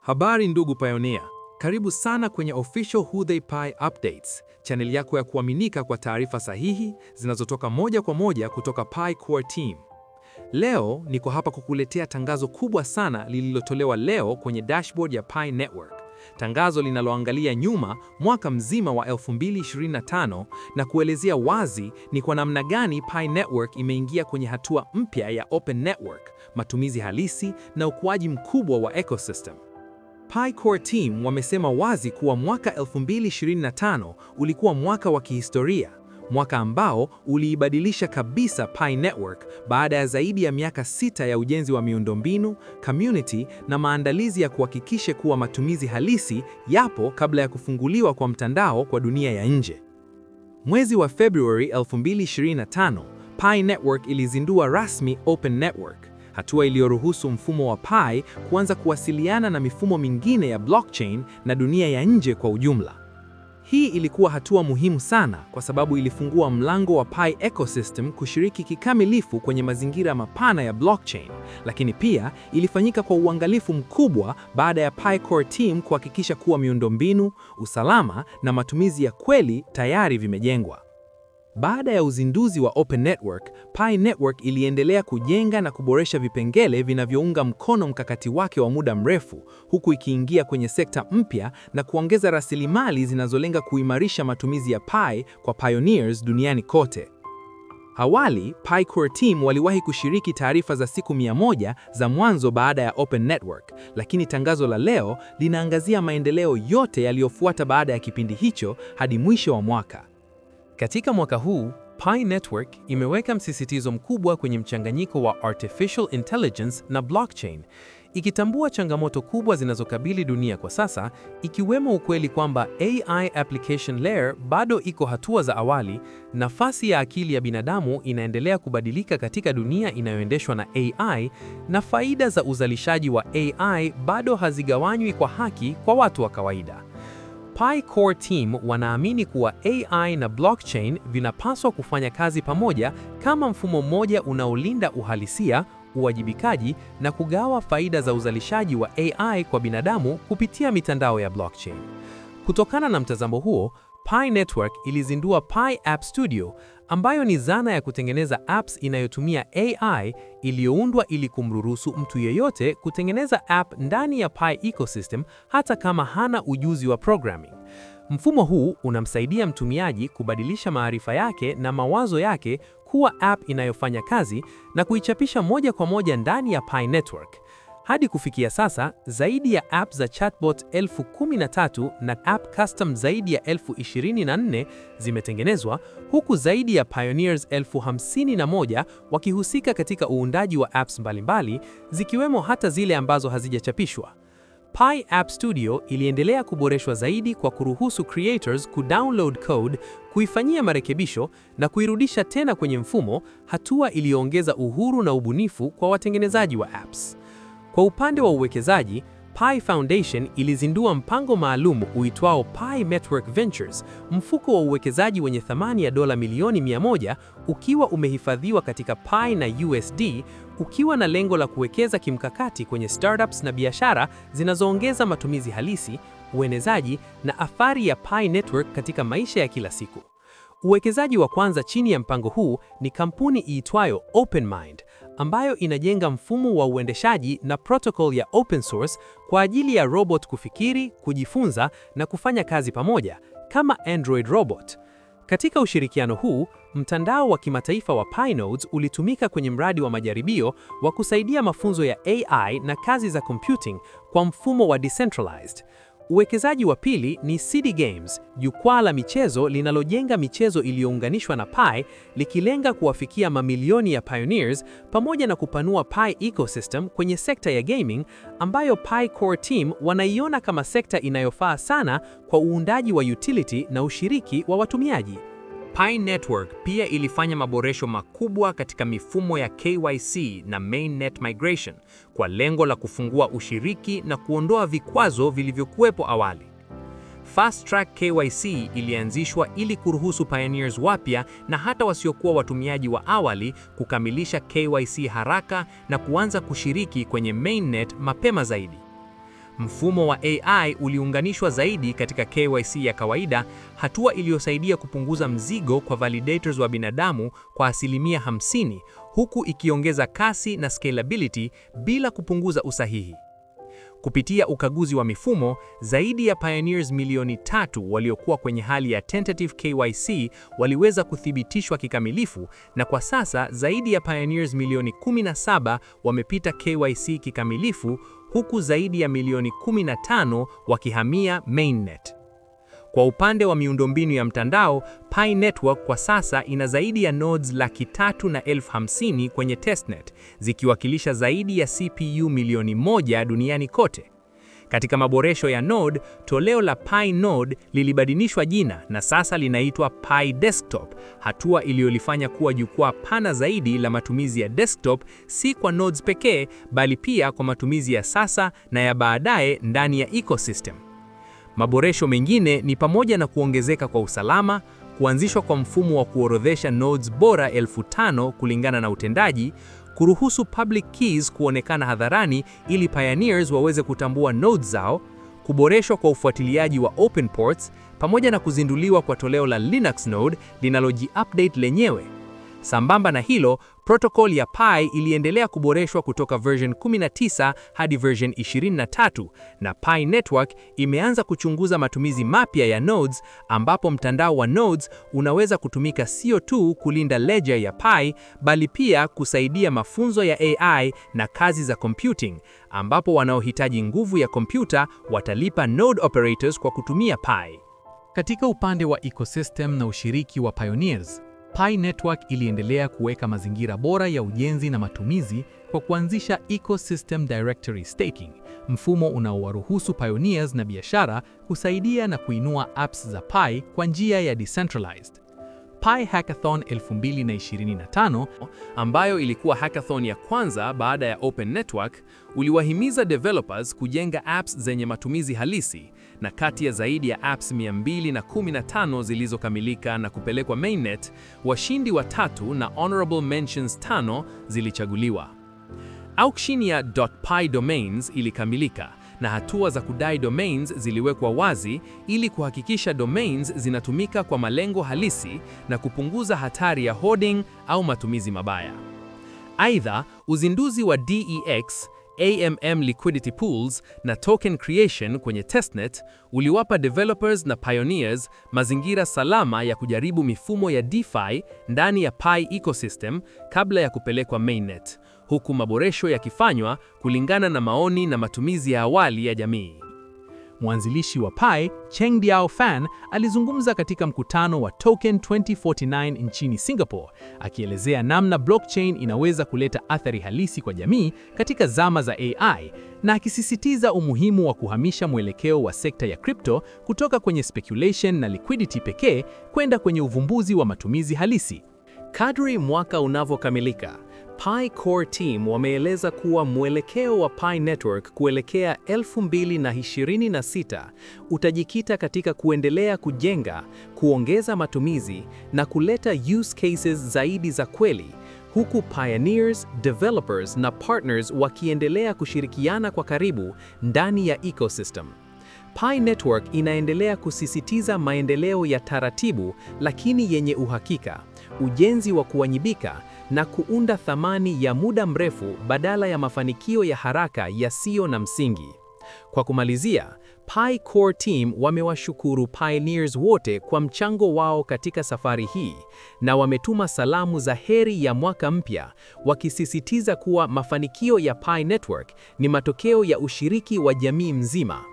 Habari ndugu Pioneer, karibu sana kwenye Official Who They Pi Updates, channel yako ya kuaminika kwa taarifa sahihi zinazotoka moja kwa moja kutoka Pi Core Team. Leo niko hapa kukuletea tangazo kubwa sana lililotolewa leo kwenye dashboard ya Pi Network. Tangazo linaloangalia nyuma mwaka mzima wa 2025 na kuelezea wazi ni kwa namna gani Pi Network imeingia kwenye hatua mpya ya Open Network, matumizi halisi na ukuaji mkubwa wa ecosystem. Pi Core Team wamesema wazi kuwa mwaka 2025 ulikuwa mwaka wa kihistoria, mwaka ambao uliibadilisha kabisa Pi Network baada ya zaidi ya miaka 6 ya ujenzi wa miundombinu, community na maandalizi ya kuhakikisha kuwa matumizi halisi yapo kabla ya kufunguliwa kwa mtandao kwa dunia ya nje. Mwezi wa February 2025, Pi Network ilizindua rasmi Open Network, hatua iliyoruhusu mfumo wa Pi kuanza kuwasiliana na mifumo mingine ya blockchain na dunia ya nje kwa ujumla. Hii ilikuwa hatua muhimu sana kwa sababu ilifungua mlango wa Pi ecosystem kushiriki kikamilifu kwenye mazingira mapana ya blockchain, lakini pia ilifanyika kwa uangalifu mkubwa baada ya Pi Core Team kuhakikisha kuwa miundombinu, usalama na matumizi ya kweli tayari vimejengwa. Baada ya uzinduzi wa Open Network, Pi Network iliendelea kujenga na kuboresha vipengele vinavyounga mkono mkakati wake wa muda mrefu, huku ikiingia kwenye sekta mpya na kuongeza rasilimali zinazolenga kuimarisha matumizi ya Pi kwa pioneers duniani kote. Awali, Pi Core Team waliwahi kushiriki taarifa za siku 100 za mwanzo baada ya Open Network, lakini tangazo la leo linaangazia maendeleo yote yaliyofuata baada ya kipindi hicho hadi mwisho wa mwaka. Katika mwaka huu, Pi Network imeweka msisitizo mkubwa kwenye mchanganyiko wa artificial intelligence na blockchain, ikitambua changamoto kubwa zinazokabili dunia kwa sasa, ikiwemo ukweli kwamba AI application layer bado iko hatua za awali, nafasi ya akili ya binadamu inaendelea kubadilika katika dunia inayoendeshwa na AI, na faida za uzalishaji wa AI bado hazigawanywi kwa haki kwa watu wa kawaida. Pi Core Team wanaamini kuwa AI na blockchain vinapaswa kufanya kazi pamoja kama mfumo mmoja unaolinda uhalisia, uwajibikaji na kugawa faida za uzalishaji wa AI kwa binadamu kupitia mitandao ya blockchain. Kutokana na mtazamo huo, Pi Network ilizindua Pi App Studio, ambayo ni zana ya kutengeneza apps inayotumia AI iliyoundwa ili kumruhusu mtu yeyote kutengeneza app ndani ya Pi ecosystem hata kama hana ujuzi wa programming. Mfumo huu unamsaidia mtumiaji kubadilisha maarifa yake na mawazo yake kuwa app inayofanya kazi na kuichapisha moja kwa moja ndani ya Pi Network. Hadi kufikia sasa, zaidi ya app za chatbot 13,000 na app custom zaidi ya 24,000 zimetengenezwa, huku zaidi ya pioneers 51,000 wakihusika katika uundaji wa apps mbalimbali, zikiwemo hata zile ambazo hazijachapishwa. Pi App Studio iliendelea kuboreshwa zaidi kwa kuruhusu creators kudownload code, kuifanyia marekebisho na kuirudisha tena kwenye mfumo, hatua iliyoongeza uhuru na ubunifu kwa watengenezaji wa apps. Kwa upande wa uwekezaji, Pi Foundation ilizindua mpango maalum uitwao Pi Network Ventures, mfuko wa uwekezaji wenye thamani ya dola milioni 100 ukiwa umehifadhiwa katika Pi na USD, ukiwa na lengo la kuwekeza kimkakati kwenye startups na biashara zinazoongeza matumizi halisi, uenezaji na athari ya Pi Network katika maisha ya kila siku. Uwekezaji wa kwanza chini ya mpango huu ni kampuni iitwayo OpenMind, ambayo inajenga mfumo wa uendeshaji na protocol ya open source kwa ajili ya robot kufikiri, kujifunza na kufanya kazi pamoja kama Android robot. Katika ushirikiano huu, mtandao wa kimataifa wa Pi Nodes ulitumika kwenye mradi wa majaribio wa kusaidia mafunzo ya AI na kazi za computing kwa mfumo wa decentralized. Uwekezaji wa pili ni CD Games, jukwaa la michezo linalojenga michezo iliyounganishwa na Pi, likilenga kuwafikia mamilioni ya pioneers pamoja na kupanua Pi ecosystem kwenye sekta ya gaming, ambayo Pi Core Team wanaiona kama sekta inayofaa sana kwa uundaji wa utility na ushiriki wa watumiaji. Pi Network pia ilifanya maboresho makubwa katika mifumo ya KYC na mainnet migration kwa lengo la kufungua ushiriki na kuondoa vikwazo vilivyokuwepo awali. Fast Track KYC ilianzishwa ili kuruhusu pioneers wapya na hata wasiokuwa watumiaji wa awali kukamilisha KYC haraka na kuanza kushiriki kwenye mainnet mapema zaidi. Mfumo wa AI uliunganishwa zaidi katika KYC ya kawaida, hatua iliyosaidia kupunguza mzigo kwa validators wa binadamu kwa asilimia 50, huku ikiongeza kasi na scalability bila kupunguza usahihi. Kupitia ukaguzi wa mifumo, zaidi ya pioneers milioni 3 waliokuwa kwenye hali ya tentative KYC waliweza kuthibitishwa kikamilifu, na kwa sasa zaidi ya pioneers milioni 17 wamepita KYC kikamilifu, huku zaidi ya milioni 15 wakihamia mainnet. Kwa upande wa miundombinu ya mtandao, Pi Network kwa sasa ina zaidi ya nodes 350,000 kwenye testnet, zikiwakilisha zaidi ya CPU milioni 1 duniani kote. Katika maboresho ya node, toleo la Pi Node lilibadilishwa jina na sasa linaitwa Pi Desktop, hatua iliyolifanya kuwa jukwaa pana zaidi la matumizi ya desktop, si kwa nodes pekee, bali pia kwa matumizi ya sasa na ya baadaye ndani ya ecosystem. Maboresho mengine ni pamoja na kuongezeka kwa usalama, kuanzishwa kwa mfumo wa kuorodhesha nodes bora 5,000 kulingana na utendaji, kuruhusu public keys kuonekana hadharani ili pioneers waweze kutambua nodes zao, kuboreshwa kwa ufuatiliaji wa open ports, pamoja na kuzinduliwa kwa toleo la Linux Node linaloji-update lenyewe. Sambamba na hilo, protocol ya Pi iliendelea kuboreshwa kutoka version 19 hadi version 23, na Pi Network imeanza kuchunguza matumizi mapya ya nodes, ambapo mtandao wa nodes unaweza kutumika sio tu kulinda ledger ya Pi, bali pia kusaidia mafunzo ya AI na kazi za computing, ambapo wanaohitaji nguvu ya kompyuta watalipa node operators kwa kutumia Pi. Katika upande wa ecosystem na ushiriki wa pioneers, Pi Network iliendelea kuweka mazingira bora ya ujenzi na matumizi kwa kuanzisha Ecosystem Directory Staking, mfumo unaowaruhusu pioneers na biashara kusaidia na kuinua apps za Pi kwa njia ya decentralized. Pi Hackathon 2025, ambayo ilikuwa hackathon ya kwanza baada ya Open Network, uliwahimiza developers kujenga apps zenye matumizi halisi, na kati ya zaidi ya apps 215 zilizokamilika na kupelekwa mainnet, washindi watatu na honorable mentions 5 zilichaguliwa. Auction ya .pi domains ilikamilika na hatua za kudai domains ziliwekwa wazi ili kuhakikisha domains zinatumika kwa malengo halisi na kupunguza hatari ya hoarding au matumizi mabaya. Aidha, uzinduzi wa DEX, AMM liquidity pools na token creation kwenye testnet uliwapa developers na pioneers mazingira salama ya kujaribu mifumo ya DeFi ndani ya Pi ecosystem kabla ya kupelekwa mainnet, huku maboresho yakifanywa kulingana na maoni na matumizi ya awali ya jamii. Mwanzilishi wa Pi, Chengdiao Fan, alizungumza katika mkutano wa Token 2049 nchini Singapore, akielezea namna blockchain inaweza kuleta athari halisi kwa jamii katika zama za AI, na akisisitiza umuhimu wa kuhamisha mwelekeo wa sekta ya crypto kutoka kwenye speculation na liquidity pekee kwenda kwenye uvumbuzi wa matumizi halisi. Kadri mwaka unavyokamilika, Pi Core Team wameeleza kuwa mwelekeo wa Pi Network kuelekea 2026 utajikita katika kuendelea kujenga, kuongeza matumizi na kuleta use cases zaidi za kweli, huku pioneers, developers na partners wakiendelea kushirikiana kwa karibu ndani ya ecosystem. Pi Network inaendelea kusisitiza maendeleo ya taratibu lakini yenye uhakika, ujenzi wa kuwajibika na kuunda thamani ya muda mrefu badala ya mafanikio ya haraka yasiyo na msingi. Kwa kumalizia, Pi Core Team wamewashukuru pioneers wote kwa mchango wao katika safari hii, na wametuma salamu za heri ya mwaka mpya, wakisisitiza kuwa mafanikio ya Pi Network ni matokeo ya ushiriki wa jamii mzima.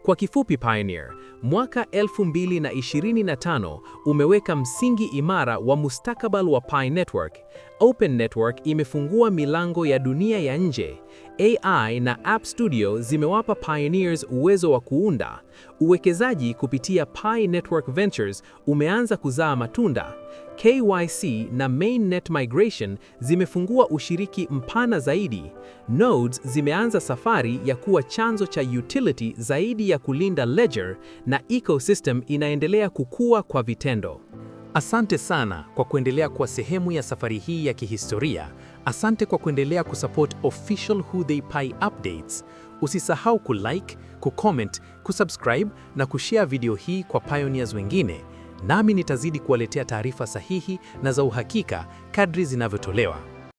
Kwa kifupi Pioneer, mwaka 2025 umeweka msingi imara wa mustakabali wa Pi Network. Open Network imefungua milango ya dunia ya nje. AI na App Studio zimewapa pioneers uwezo wa kuunda. Uwekezaji kupitia Pi Network Ventures umeanza kuzaa matunda. KYC na mainnet migration zimefungua ushiriki mpana zaidi. Nodes zimeanza safari ya kuwa chanzo cha utility zaidi ya kulinda ledger, na ecosystem inaendelea kukua kwa vitendo. Asante sana kwa kuendelea kuwa sehemu ya safari hii ya kihistoria. Asante kwa kuendelea kusupport official Who They Pi updates. Usisahau kulike, kucomment, kusubscribe na kushare video hii kwa pioneers wengine. Nami nitazidi kuwaletea taarifa sahihi na za uhakika kadri zinavyotolewa.